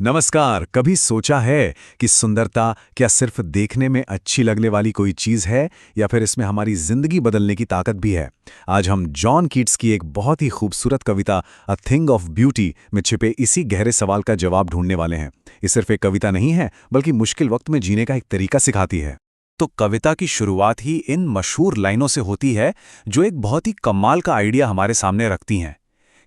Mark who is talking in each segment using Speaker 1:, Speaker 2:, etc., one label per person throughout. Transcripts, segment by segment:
Speaker 1: नमस्कार। कभी सोचा है कि सुंदरता क्या सिर्फ देखने में अच्छी लगने वाली कोई चीज है या फिर इसमें हमारी जिंदगी बदलने की ताकत भी है। आज हम जॉन कीट्स की एक बहुत ही खूबसूरत कविता अ थिंग ऑफ ब्यूटी में छिपे इसी गहरे सवाल का जवाब ढूंढने वाले हैं। ये सिर्फ एक कविता नहीं है, बल्कि मुश्किल वक्त में जीने का एक तरीका सिखाती है। तो कविता की शुरुआत ही इन मशहूर लाइनों से होती है, जो एक बहुत ही कमाल का आइडिया हमारे सामने रखती हैं।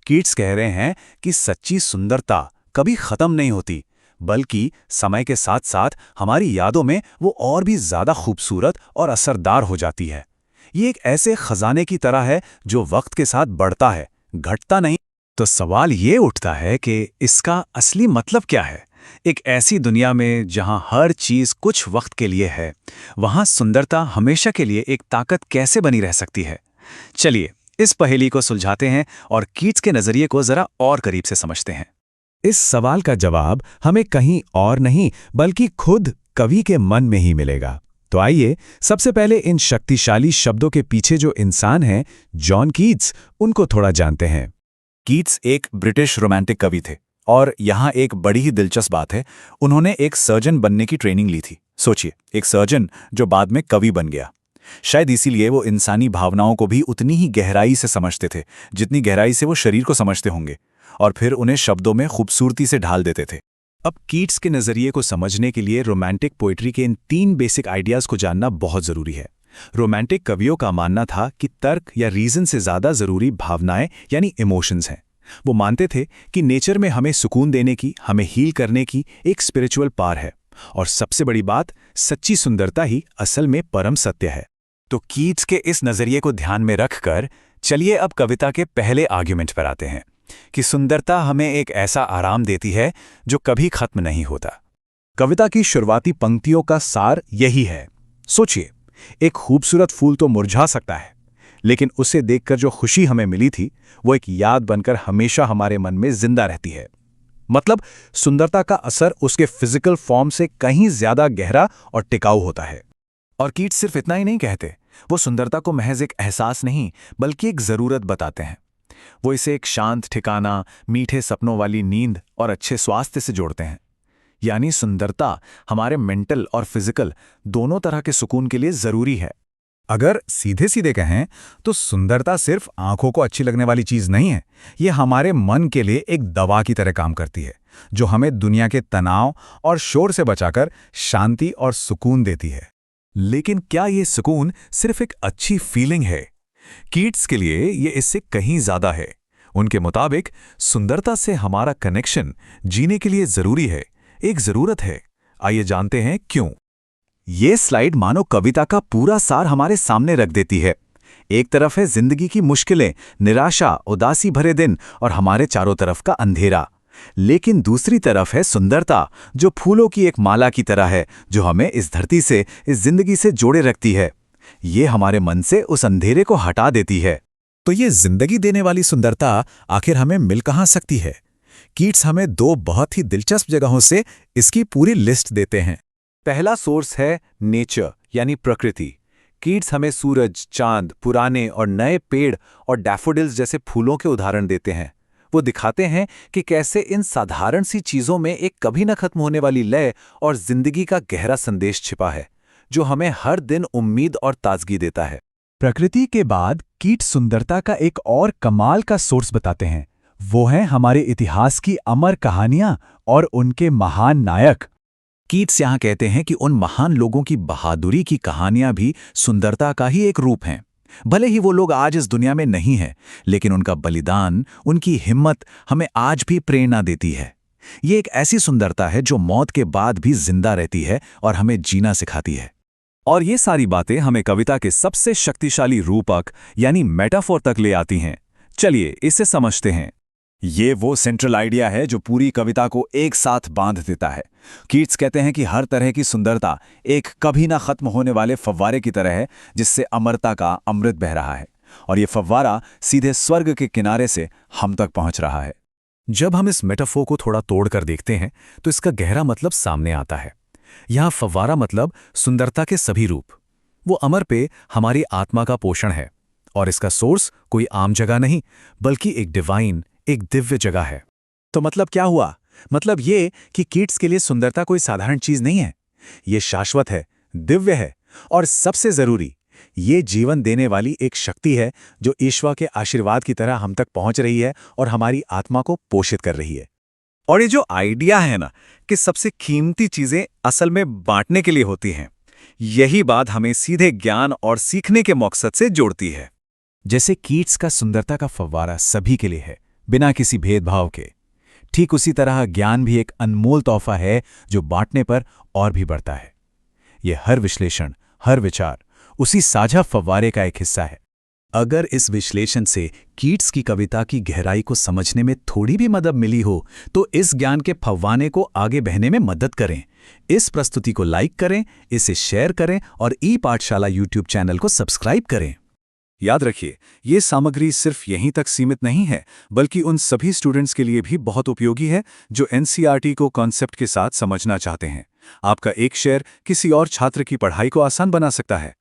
Speaker 1: कीट्स कह रहे हैं कि सच्ची सुंदरता कभी खत्म नहीं होती, बल्कि समय के साथ साथ हमारी यादों में वो और भी ज्यादा खूबसूरत और असरदार हो जाती है। ये एक ऐसे खजाने की तरह है जो वक्त के साथ बढ़ता है, घटता नहीं। तो सवाल ये उठता है कि इसका असली मतलब क्या है। एक ऐसी दुनिया में जहां हर चीज कुछ वक्त के लिए है, वहां सुंदरता हमेशा के लिए एक ताकत कैसे बनी रह सकती है। चलिए इस पहेली को सुलझाते हैं और कीट्स के नजरिए को जरा और करीब से समझते हैं। इस सवाल का जवाब हमें कहीं और नहीं, बल्कि खुद कवि के मन में ही मिलेगा। तो आइए सबसे पहले इन शक्तिशाली शब्दों के पीछे जो इंसान हैं, जॉन कीट्स, उनको थोड़ा जानते हैं। कीट्स एक ब्रिटिश रोमांटिक कवि थे, और यहाँ एक बड़ी ही दिलचस्प बात है, उन्होंने एक सर्जन बनने की ट्रेनिंग ली थी। सोचिए, एक सर्जन जो बाद में कवि बन गया। शायद इसीलिए वो इंसानी भावनाओं को भी उतनी ही गहराई से समझते थे जितनी गहराई से वो शरीर को समझते होंगे, और फिर उन्हें शब्दों में खूबसूरती से ढाल देते थे। अब कीट्स के नजरिए को समझने के लिए रोमांटिक पोइट्री के इन 3 बेसिक आइडियाज को जानना बहुत जरूरी है। रोमांटिक कवियों का मानना था कि तर्क या रीजन से ज्यादा जरूरी भावनाएं यानी इमोशंस हैं। वो मानते थे कि नेचर में हमें सुकून देने की, हमें हील करने की एक स्पिरिचुअल पावर है, और सबसे बड़ी बात, सच्ची सुंदरता ही असल में परम सत्य है। तो कीट्स के इस नजरिए को ध्यान में रखकर चलिए अब कविता के पहले आर्ग्यूमेंट पर आते हैं कि सुंदरता हमें एक ऐसा आराम देती है जो कभी खत्म नहीं होता। कविता की शुरुआती पंक्तियों का सार यही है। सोचिए, एक खूबसूरत फूल तो मुरझा सकता है, लेकिन उसे देखकर जो खुशी हमें मिली थी, वो एक याद बनकर हमेशा हमारे मन में जिंदा रहती है। मतलब सुंदरता का असर उसके फिजिकल फॉर्म से कहीं ज्यादा गहरा और टिकाऊ होता है। और कीट्स सिर्फ इतना ही नहीं कहते, वो सुंदरता को महज एक एहसास नहीं, बल्कि एक जरूरत बताते हैं। वो इसे एक शांत ठिकाना, मीठे सपनों वाली नींद और अच्छे स्वास्थ्य से जोड़ते हैं। यानी सुंदरता हमारे मेंटल और फिजिकल दोनों तरह के सुकून के लिए जरूरी है। अगर सीधे सीधे कहें तो सुंदरता सिर्फ आंखों को अच्छी लगने वाली चीज नहीं है, ये हमारे मन के लिए एक दवा की तरह काम करती है, जो हमें दुनिया के तनाव और शोर से बचाकर शांति और सुकून देती है। लेकिन क्या ये सुकून सिर्फ एक अच्छी फीलिंग है? कीट्स के लिए ये इससे कहीं ज्यादा है। उनके मुताबिक सुंदरता से हमारा कनेक्शन जीने के लिए जरूरी है, एक जरूरत है। आइए जानते हैं क्यों। ये स्लाइड मानो कविता का पूरा सार हमारे सामने रख देती है। एक तरफ है जिंदगी की मुश्किलें, निराशा, उदासी भरे दिन और हमारे चारों तरफ का अंधेरा। लेकिन दूसरी तरफ है सुंदरता, जो फूलों की एक माला की तरह है, जो हमें इस धरती से, इस जिंदगी से जोड़े रखती है। ये हमारे मन से उस अंधेरे को हटा देती है। तो ये जिंदगी देने वाली सुंदरता आखिर हमें मिल कहां सकती है? कीट्स हमें 2 बहुत ही दिलचस्प जगहों से इसकी पूरी लिस्ट देते हैं। पहला सोर्स है नेचर यानी प्रकृति। कीट्स हमें सूरज, चांद, पुराने और नए पेड़ और डैफोडिल्स जैसे फूलों के उदाहरण देते हैं। वो दिखाते हैं कि कैसे इन साधारण सी चीजों में एक कभी न खत्म होने वाली लय और जिंदगी का गहरा संदेश छिपा है, जो हमें हर दिन उम्मीद और ताजगी देता है। प्रकृति के बाद कीट्स सुंदरता का एक और कमाल का सोर्स बताते हैं। वो हैं हमारे इतिहास की अमर कहानियां और उनके महान नायक। कीट्स यहाँ कहते हैं कि उन महान लोगों की बहादुरी की कहानियां भी सुंदरता का ही एक रूप हैं। भले ही वो लोग आज इस दुनिया में नहीं हैं, लेकिन उनका बलिदान, उनकी हिम्मत हमें आज भी प्रेरणा देती है। ये एक ऐसी सुंदरता है जो मौत के बाद भी जिंदा रहती है और हमें जीना सिखाती है। और ये सारी बातें हमें कविता के सबसे शक्तिशाली रूपक यानी मेटाफोर तक ले आती हैं। चलिए इसे समझते हैं। ये वो सेंट्रल आइडिया है जो पूरी कविता को एक साथ बांध देता है। कीट्स कहते हैं कि हर तरह की सुंदरता एक कभी ना खत्म होने वाले फव्वारे की तरह है, जिससे अमरता का अमृत बह रहा है, और ये फव्वारा सीधे स्वर्ग के किनारे से हम तक पहुंच रहा है। जब हम इस मेटाफोर को थोड़ा तोड़कर देखते हैं तो इसका गहरा मतलब सामने आता है। यहाँ फव्वारा मतलब सुंदरता के सभी रूप। वो अमर पे हमारी आत्मा का पोषण है, और इसका सोर्स कोई आम जगह नहीं, बल्कि एक डिवाइन, एक दिव्य जगह है। तो मतलब क्या हुआ मतलब ये कि कीट्स के लिए सुंदरता कोई साधारण चीज नहीं है। ये शाश्वत है, दिव्य है और सबसे जरूरी, ये जीवन देने वाली एक शक्ति है जो ईश्वर के आशीर्वाद की तरह हम तक पहुंच रही है और हमारी आत्मा को पोषित कर रही है।
Speaker 2: और ये जो आइडिया है ना कि सबसे कीमती चीजें असल में बांटने के लिए होती हैं, यही बात हमें सीधे ज्ञान और सीखने के मकसद से जोड़ती है।
Speaker 1: जैसे कीट्स का सुंदरता का फव्वारा सभी के लिए है, बिना किसी भेदभाव के, ठीक उसी तरह ज्ञान भी एक अनमोल तोहफा है जो बांटने पर और भी बढ़ता है। ये हर विश्लेषण, हर विचार उसी साझा फव्वारे का एक हिस्सा है। अगर इस विश्लेषण से कीट्स की कविता की गहराई को समझने में थोड़ी भी मदद मिली हो, तो इस ज्ञान के फव्वाने को आगे बहने में मदद करें। इस प्रस्तुति को लाइक करें, इसे शेयर करें और ई पाठशाला यूट्यूब चैनल को सब्सक्राइब करें।
Speaker 2: याद रखिए, ये सामग्री सिर्फ यहीं तक सीमित नहीं है, बल्कि उन सभी स्टूडेंट्स के लिए भी बहुत उपयोगी है जो एनसीईआरटी को कॉन्सेप्ट के साथ समझना चाहते हैं। आपका एक शेयर किसी और छात्र की पढ़ाई को आसान बना सकता है।